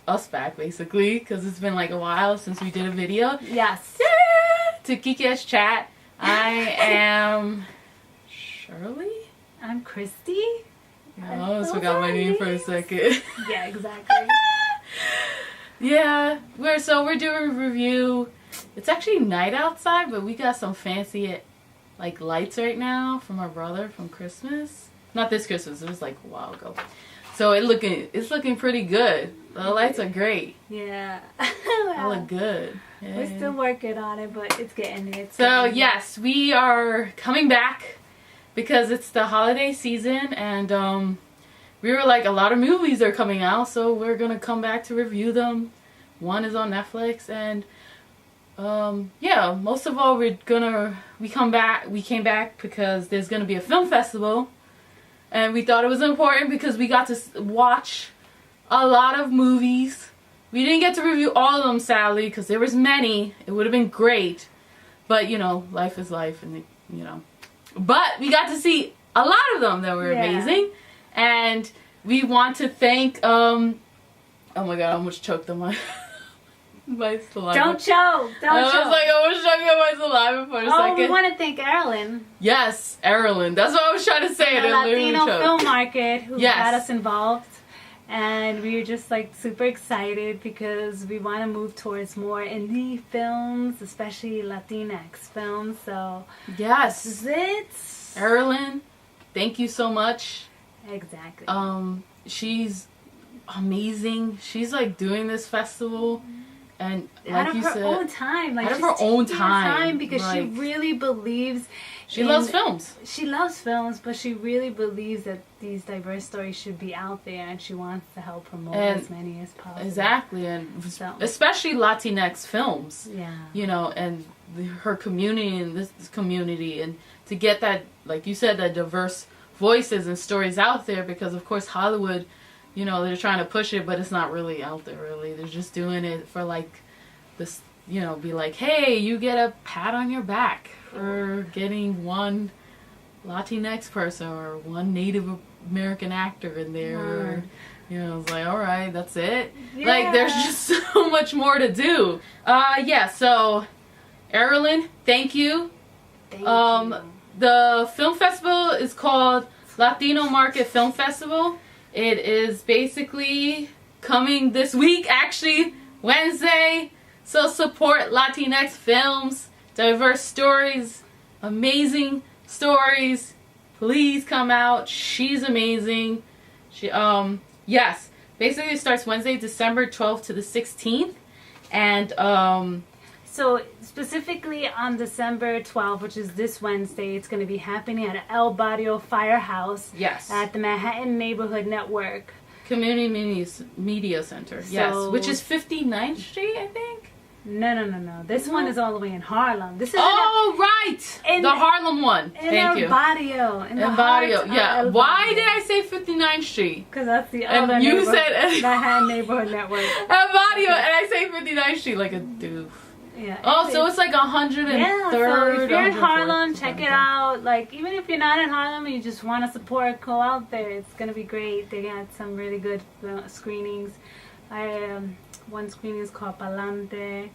us back, basically, because it's been like a while since we did a video. Yes. To Kiki's Chat. I am Shirley. I'm Christy. I almost forgot my name for a second. Yeah, exactly. Yeah, we're doing a review. It's actually night outside, but we got some fancy like lights right now from our brother from Christmas. Not this Christmas, it was like a while ago. So it's looking pretty good. The lights are great. Yeah. They look good. Yeah. We're still working on it, but it's getting it. So yes, we are coming back because it's the holiday season, and we were like, a lot of movies are coming out, so we're gonna come back to review them. One is on Netflix, and yeah, most of all, we came back because there's gonna be a film festival, and we thought it was important because we got to watch a lot of movies. We didn't get to review all of them, sadly, because there was many. It would have been great, but you know, life is life, and you know. But we got to see a lot of them that were amazing, and we want to thank. Oh my God, I almost choked on my my saliva. Don't choke. Don't choke. I was like, I was choking on my saliva for a second. Oh, we want to thank Erlen. Yes, Erlen. That's what I was trying to say. The Latino film market who got us involved. And we were just like super excited because we want to move towards more indie films, especially Latinx films. So yes, this is it. Erlen, thank you so much. Exactly. She's amazing. She's like doing this festival, and like out of you her said, own time, like out of her own time, because like, she really believes. She loves films. She loves films, but she really believes that these diverse stories should be out there, and she wants to help promote as many as possible. Exactly, and especially Latinx films. Yeah. You know, and her community and this community, and to get that, like you said, that diverse voices and stories out there, because of course Hollywood, you know, they're trying to push it, but it's not really out there really. They're just doing it for like this, you know, be like, hey, you get a pat on your back for getting one Latinx person or one Native American actor in there. Or, you know, it's like, all right, that's it. Yeah. Like, there's just so much more to do. Yeah, so, Erlen, thank you. Thank you. The film festival is called Latino Market Film Festival. It is basically coming this week, actually, Wednesday. So support Latinx films, diverse stories, amazing stories. Please come out. She's amazing. She yes. Basically it starts Wednesday, December 12th to the 16th. And so specifically on December 12th, which is this Wednesday, it's going to be happening at El Barrio Firehouse. Yes. At the Manhattan Neighborhood Network. Community Media Center. Yes. Which is 59th Street, I think. No. This one is all the way in Harlem. This is right. The Harlem one. Thank you. In Barrio. In Barrio. Yeah. Why did I say 59th Street? Because that's the other and you said Manhattan Neighborhood Network. El Barrio, and I say 59th Street like a doof. Yeah. Oh, so it's like 103rd. Yeah, so if you're in Harlem, check it out. Like, even if you're not in Harlem and you just want to support, go out there. It's going to be great. They got some really good screenings. One screening is called Palante.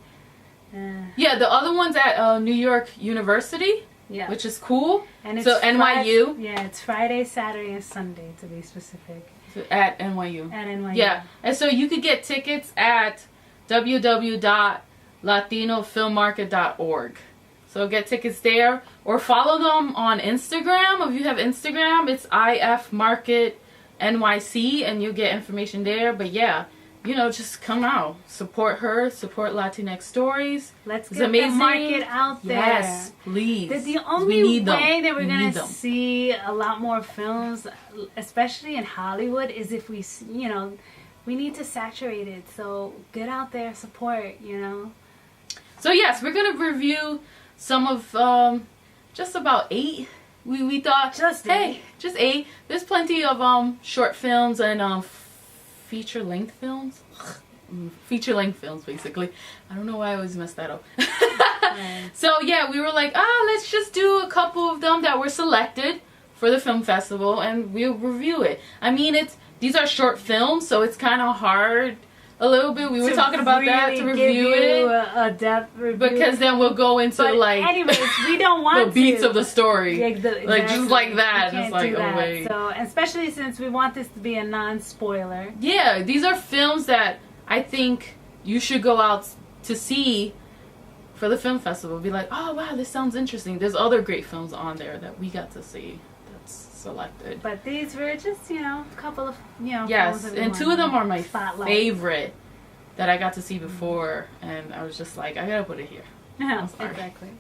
Yeah, the other one's at New York University. Yeah. Which is cool. And it's so NYU. Yeah, it's Friday, Saturday, and Sunday to be specific. So at NYU. At NYU. Yeah, and so you could get tickets at www.latinofilmmarket.org. So get tickets there, or follow them on Instagram. If you have Instagram, it's IF Market NYC, and you'll get information there. But yeah, you know, just come out, support her, support Latinx stories. Let's get the market out there. Yes, please. The only way that we're going to see a lot more films, especially in Hollywood, is if we, you know, we need to saturate it. So get out there, support, you know. So yes, we're going to review some of just about 8. We thought, just 8. There's plenty of short films and feature-length films. Feature-length films, basically. I don't know why I always mess that up. So yeah, we were like, let's just do a couple of them that were selected for the film festival, and we'll review it. I mean, these are short films, so it's kind of hard a little bit. We were talking about that to review it. A depth review. Because then we'll go into anyways, we don't want the beats of the story. Like just like that. Just like, oh wait. So, especially since we want this to be a non-spoiler. Yeah, these are films that I think you should go out to see for the film festival. Be like, oh wow, this sounds interesting. There's other great films on there that we got to see. Selected. But these were just, a couple of, yes, and two of them are my favorite that I got to see before, and I was just like, I gotta put it here. Exactly.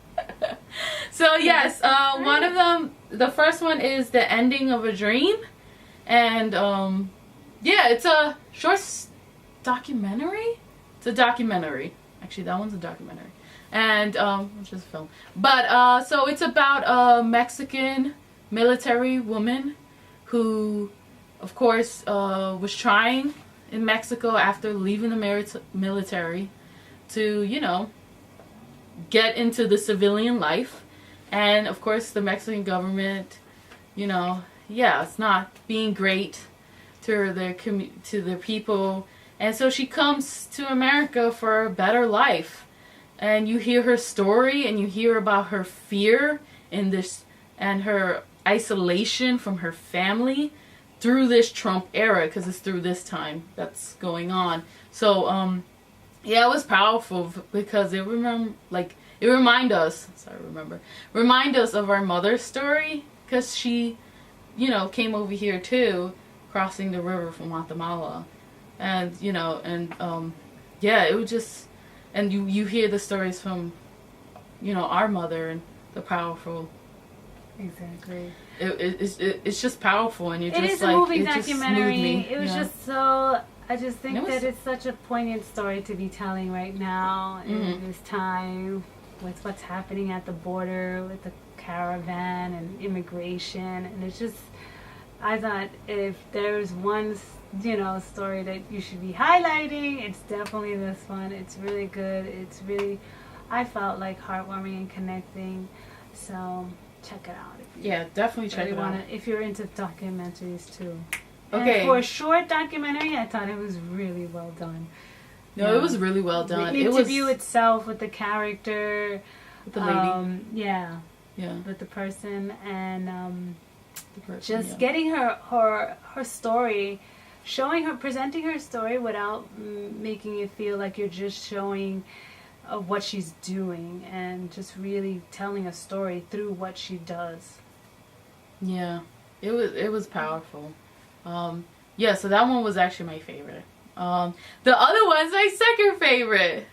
So yes, one of them, the first one is The Ending of a Dream, and yeah, it's a short documentary. It's a documentary. Actually, that one's a documentary, and it's just a film. But so it's about a Mexican military woman who, of course, was trying in Mexico after leaving the military to, get into the civilian life. And, of course, the Mexican government, it's not being great to their people. And so she comes to America for a better life. And you hear her story and you hear about her fear in this and her isolation from her family through this Trump era, because it's through this time that's going on. So yeah, it was powerful because it remind us of our mother's story, because she came over here too, crossing the river from Guatemala, and yeah, it was just, and you hear the stories from our mother and the powerful. Exactly. It's just powerful, and it is a moving documentary. It was just so. I just think that it's such a poignant story to be telling right now in this time, with what's happening at the border with the caravan and immigration, and it's just. I thought if there's one, story that you should be highlighting, it's definitely this one. It's really good. It's really, I felt like heartwarming and connecting. So. Check it out. Definitely check it out. If you're into documentaries too. Okay. And for a short documentary, I thought it was really well done. No, it was really well done. The interview itself with the character, with the lady, yeah, with the person, and getting her story, presenting her story without making you feel like you're just showing. Of what she's doing, and just really telling a story through what she does. Yeah, it was powerful. Yeah, so that one was actually my favorite. The other one's my second favorite.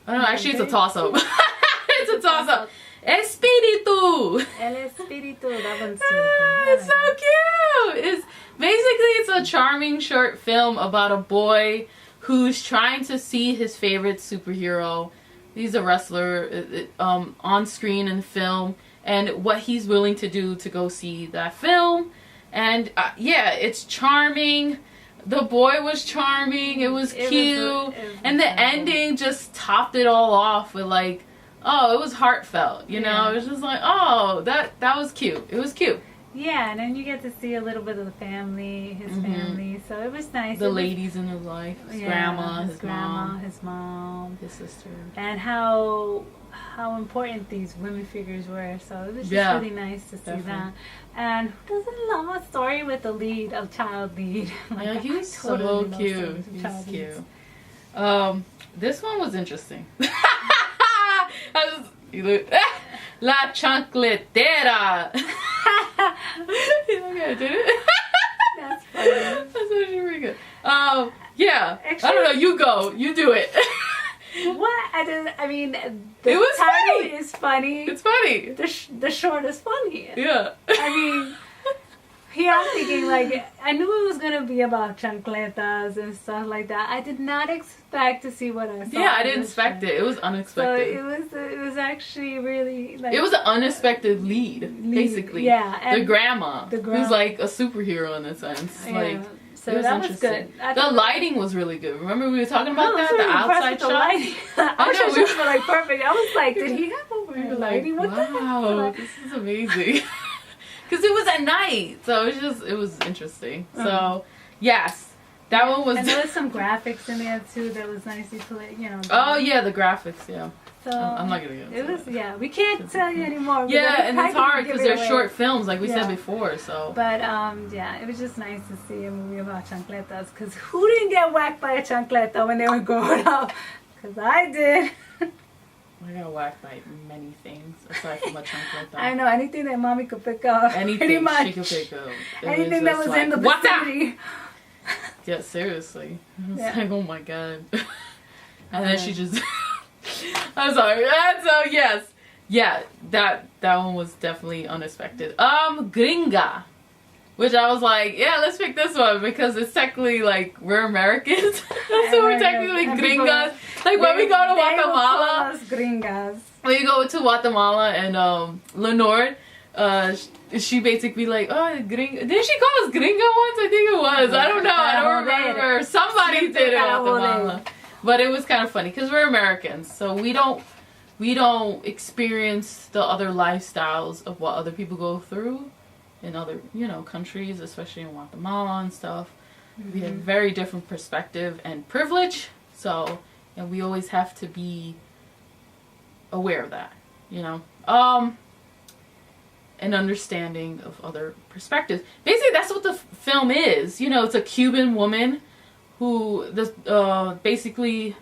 Oh no, actually it's a toss-up. It's a toss-up. Espíritu. El Espíritu. That one's it's so cute. It's a charming short film about a boy who's trying to see his favorite superhero. He's a wrestler on screen in film, and what he's willing to do to go see that film. And it's charming. The boy was charming. It was cute. And the ending just topped it all off with it was heartfelt. It was just like, oh, that was cute. It was cute. Yeah, and then you get to see a little bit of the family, his family, so it was nice. The ladies in his life, his grandma, his mom, his sister. And how important these women figures were, so it was just really nice to see that. And who doesn't love a story with a child lead? He was so cute. He was cute. This one was interesting. La chancletera. Okay, I did it. That's funny. That's actually really good. Yeah. Actually, I don't know. You go. You do it. What? The it was title funny. Is funny. It's funny. The short is funny. Yeah. Here I'm thinking, I knew it was going to be about chancletas and stuff like that. I did not expect to see what I saw. Yeah, I didn't expect it. It was unexpected. So it was actually really, it was an unexpected lead, basically. Yeah. The grandma. Who's like a superhero in a sense. Yeah. So that was good. The lighting was really good. Remember we were talking about that? The outside shot? I was just perfect. I was like, did he have over lighting? Wow, this is amazing. Because it was at night, so it was interesting. So, yes, That one was. And there was some graphics in there too. That was nice to play. Oh yeah, the graphics. Yeah. So I'm not gonna get into it. Yeah, we can't tell you anymore. Yeah, and it's hard because they're short films, like we said before. So. But yeah, it was just nice to see a movie about chancletas. Because who didn't get whacked by a chancleta when they were growing up? Because I did. I got whacked by many things aside from a chancleta. I know, anything that mommy could pick up. Anything she could pick up. Anything that was like, in the vicinity. Yeah, seriously. I was like, oh my god. And then she just. I'm sorry. So yes, yeah, that one was definitely unexpected. Gringa, which I was like, yeah, let's pick this one because it's technically like we're Americans, so we're technically gringas. Like when we go to Guatemala, gringas. When you go to Guatemala and Lenore, she basically like, oh, gringa. Did she call us gringa once? I think it was. I don't know. I don't remember. Somebody did it in Guatemala. But it was kind of funny because we're Americans, so we don't experience the other lifestyles of what other people go through in other countries, especially in Guatemala and stuff. Mm-hmm. We have very different perspective and privilege, and we always have to be aware of that, and understanding of other perspectives. Basically, that's what the film is. It's a Cuban woman who basically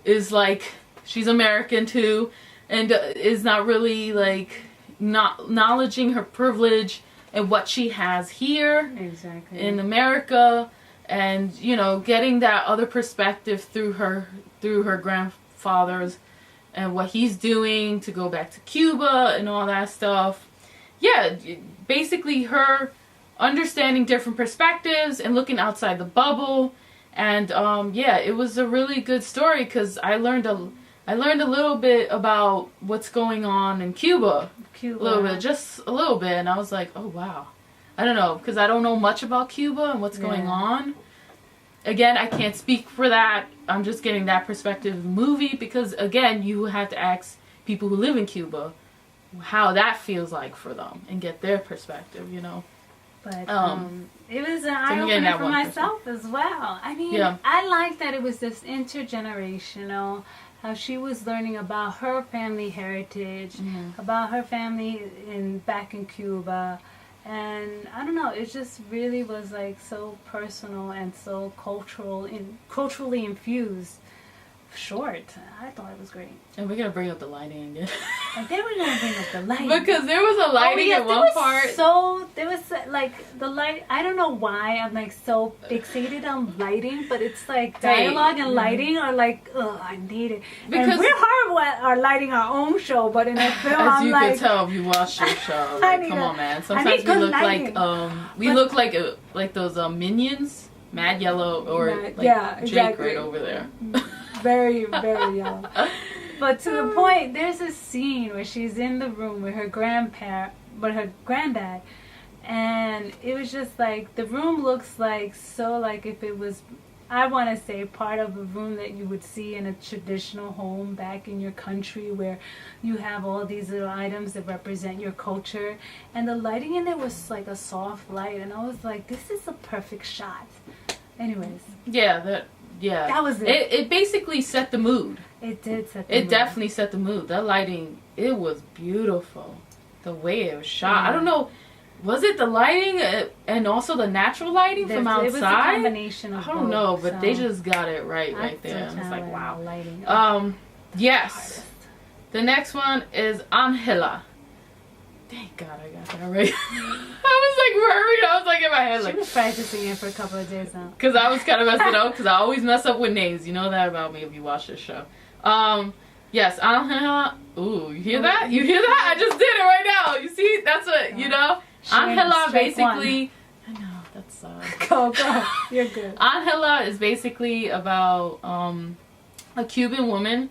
is like, she's American too, and is not really like not acknowledging her privilege and what she has here in America, and getting that other perspective through her grandfather's and what he's doing to go back to Cuba and all that stuff. Yeah, basically her understanding different perspectives and looking outside the bubble. And it was a really good story because I learned a little bit about what's going on in Cuba. A little bit, just a little bit, and I was like, oh wow. I don't know, because I don't know much about Cuba and what's going on. Again, I can't speak for that. I'm just getting that perspective of the movie because, again, you have to ask people who live in Cuba how that feels like for them and get their perspective, But it was an eye-opener for myself as well. I mean, I like that it was this intergenerational, how she was learning about her family heritage, about her family back in Cuba. And I don't know, it just really was like so personal and so culturally infused. Short. I thought it was great. And we're gonna bring up the lighting again. And then we're gonna bring up the lighting. Because there was a lighting in one part. So there was like the light. I don't know why I'm like so fixated on lighting, but it's like dialogue and lighting are like, ugh, I need it. Because and we're horrible at our lighting our own show, but in a film, as you can tell, if you watch your show, like, come on, man. Sometimes we look lighting. Like those minions, Mad Yellow or Jake right over there. Very, very young. But to the point, there's a scene where she's in the room with her granddad, and it was just like, the room looks like, so like if it was, I want to say, part of a room that you would see in a traditional home back in your country where you have all these little items that represent your culture, and the lighting in there was like a soft light, and I was like, this is a perfect shot. Anyways. Yeah, that was it. It basically set the mood. It did set the mood. It definitely set the mood. That lighting, it was beautiful. The way it was shot. I don't know, was it the lighting and also the natural lighting from outside? It was a combination of both. I don't know, but they just got it right there. It's like, wow. Lighting. Yes. The next one is Angela. Thank God I got that right. I was like worried. I was like in my head like. She was practicing it for a couple of days now. Because I was kind of messing up. Because I always mess up with names. You know that about me if you watch this show. Yes, Angela. Ooh, you hear that? You hear that? I just did it right now. You see? That's what, Angela basically. I know, that's Go. You're good. Angela is basically about a Cuban woman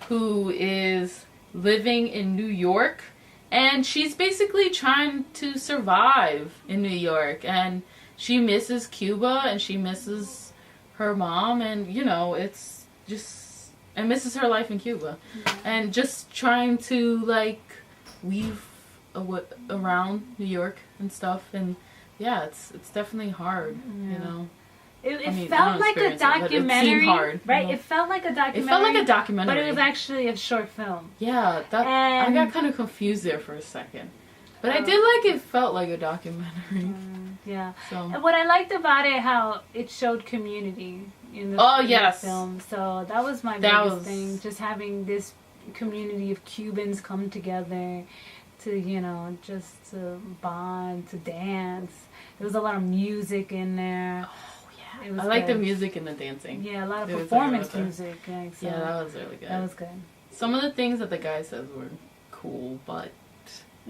who is living in New York. And she's basically trying to survive in New York. And she misses Cuba and she misses her mom. And, it's just... and misses her life in Cuba. Yeah. And just trying to, like, weave around New York and stuff. And, yeah, it's definitely hard, It felt like a documentary, right? It felt like a documentary. It felt like a documentary, but it was actually a short film. Yeah, I got kind of confused there for a second, but I did like it. Felt like a documentary. Yeah. So. And what I liked about it, how it showed community in the film. So that was my biggest thing. Just having this community of Cubans come together to, just to bond, to dance. There was a lot of music in there. I like the music and the dancing. Yeah, a lot of performance music. So yeah, that was really good. That was good. Some of the things that the guy said were cool, but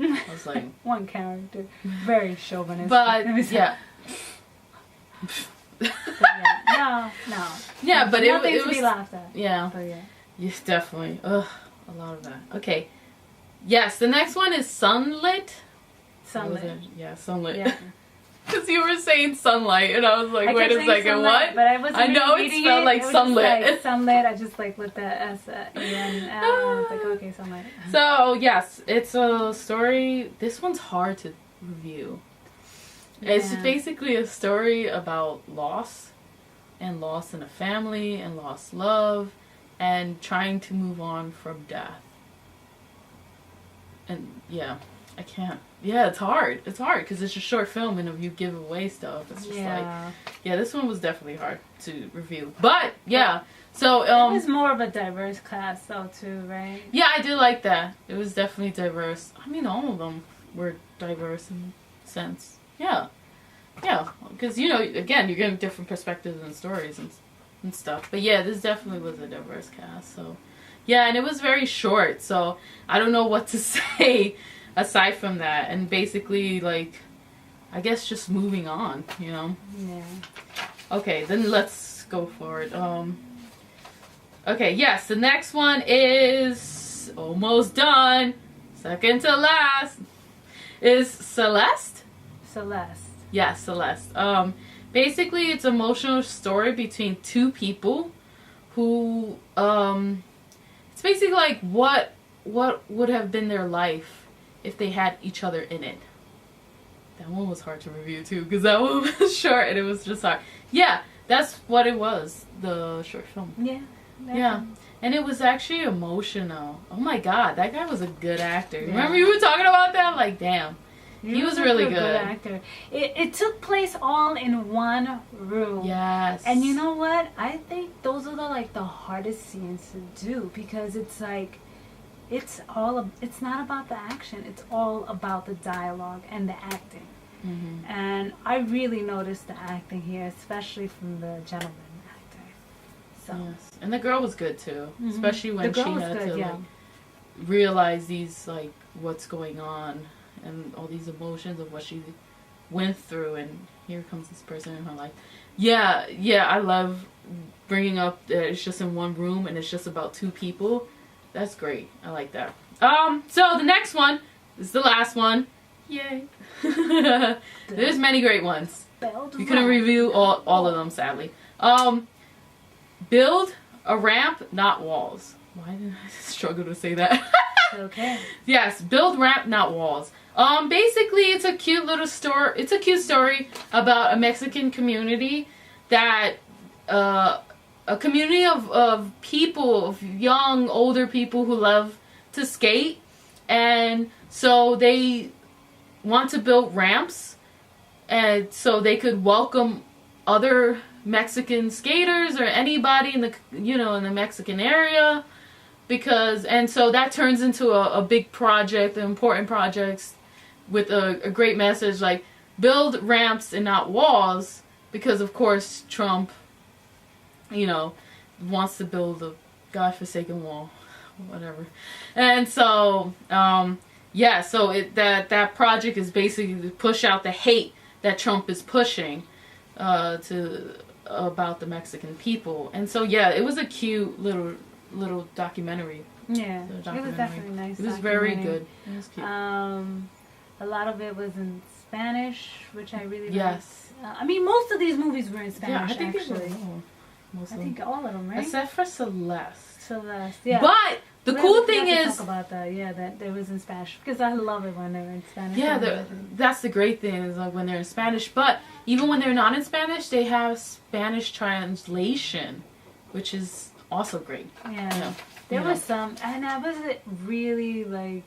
I was like... One character. Very chauvinist. But, yeah. No. Yeah, but nothing it to was... be laughed at. Yeah. But yeah. Yes, definitely. Ugh, a lot of that. Okay. Yes, the next one is Sunlit. Sunlit. Yeah, Sunlit. Yeah. Because you were saying sunlight, and I was like, wait a second, sunlight, what? But I wasn't I know it spelled like sunlit. Sunlit, I just like with the S and I was like, okay, sunlight. So, yes, it's a story. This one's hard to review. Yeah. It's basically a story about loss, and loss in a family, and lost love, and trying to move on from death. And, yeah, I can't. Yeah, it's hard. It's hard because it's a short film, and if you give away stuff, it's just this one was definitely hard to review. But yeah, so it was more of a diverse cast though too, right? Yeah, I did like that. It was definitely diverse. I mean, all of them were diverse in a sense. Yeah, because again, you're getting different perspectives and stories and stuff. But yeah, this definitely was a diverse cast. So yeah, and it was very short, so I don't know what to say. Aside from that, and basically, like, I guess just moving on, Yeah. Okay, then let's go forward. Okay, yes, the next one is almost done. Second to last is Celeste. Celeste. Yeah, Celeste. Basically, it's an emotional story between two people who, it's basically like what would have been their life if they had each other in it. That one was hard to review too, because that one was short and it was just hard. Yeah, that's what it was, the short film. Yeah. Yeah. And it was actually emotional. Oh my god, that guy was a good actor. Yeah. Remember you were talking about that? Like, damn. He was really good. Actor. It took place all in one room. Yes. And you know what? I think those are the hardest scenes to do, because it's like, it's not about the action. It's all about the dialogue and the acting. Mm-hmm. And I really noticed the acting here, especially from the gentleman actor. So. Yes. And the girl was good too, especially when she had to realize these, like, what's going on and all these emotions of what she went through, and here comes this person in her life. Yeah, I love bringing up that it's just in one room and it's just about two people. That's great. I like that. So the next one is the last one. Yay. There's many great ones. You couldn't review all of them, sadly. Build a ramp, not walls. Why did I struggle to say that? Okay. Yes, build ramp, not walls. Basically, it's a cute little story. It's a cute story about a Mexican community that, a community of people, of young, older people who love to skate. And so they want to build ramps, and so they could welcome other Mexican skaters or anybody in the, in the Mexican area. And so that turns into a big project, an important project with a great message, like, build ramps and not walls, because of course Trump, wants to build a godforsaken wall, whatever. And so, so that project is basically to push out the hate that Trump is pushing about the Mexican people. And so, it was a cute little documentary. Yeah, it was definitely nice. It was very good. It was cute. A lot of it was in Spanish, which I really liked. Yes. I mean, most of these movies were in Spanish, I think actually. I think all of them, right? Except for Celeste. Yeah. But the cool thing is... talk about that, that it was in Spanish, because I love it when they're in Spanish. Yeah, that's the great thing, is like when they're in Spanish. But even when they're not in Spanish, they have Spanish translation, which is also great. Yeah. There was some, and I was really like,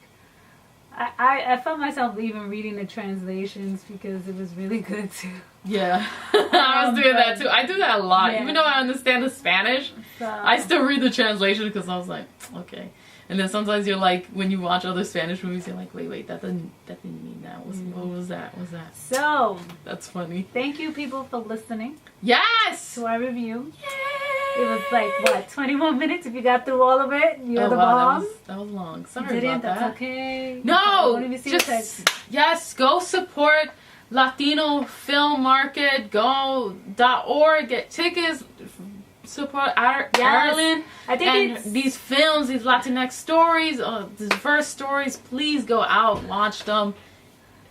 I found myself even reading the translations because it was really good too. Yeah, I was doing that too. I do that a lot. Yeah. Even though I understand the Spanish, I still read the translation because I was like, okay. And then sometimes you're like, when you watch other Spanish movies, you're like, wait, that didn't mean that. What was that? So, that's funny. Thank you, people, for listening. Yes! To our review. Yay! It was like, what, 21 minutes? If you got through all of it, you're the bomb. That was long. Sorry about that. That's okay. No! Yes, go support Latino Film Market. Go.org. Get tickets. Support Ireland. I think these films, these Latinx stories, diverse stories, please go out, watch them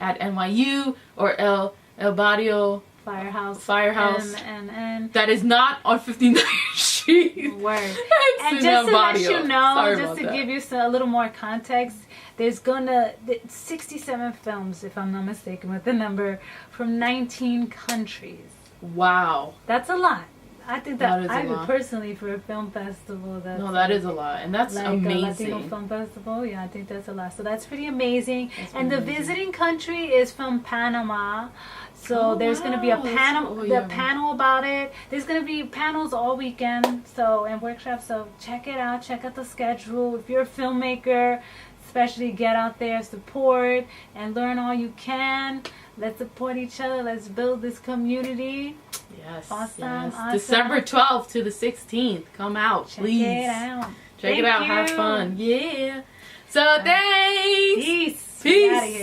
at NYU or El Barrio Firehouse. And that is not on 59th Street. Word. And just to let you know, just to give you a little more context, there's 67 films, if I'm not mistaken, with the number, from 19 countries. Wow. That's a lot. I think that I would personally, for a film festival, that is a lot, and that's like amazing. A Latino film festival, yeah, I think that's a lot. So that's pretty amazing. The visiting country is from Panama. So there's going to be a panel about it. There's going to be panels all weekend, and workshops. So check it out. Check out the schedule. If you're a filmmaker, especially get out there, support, and learn all you can. Let's support each other. Let's build this community. Yes. Awesome. December 12th to the 16th. Come out, please. Check it out. Have fun. Yeah. So thanks. Peace. Peace.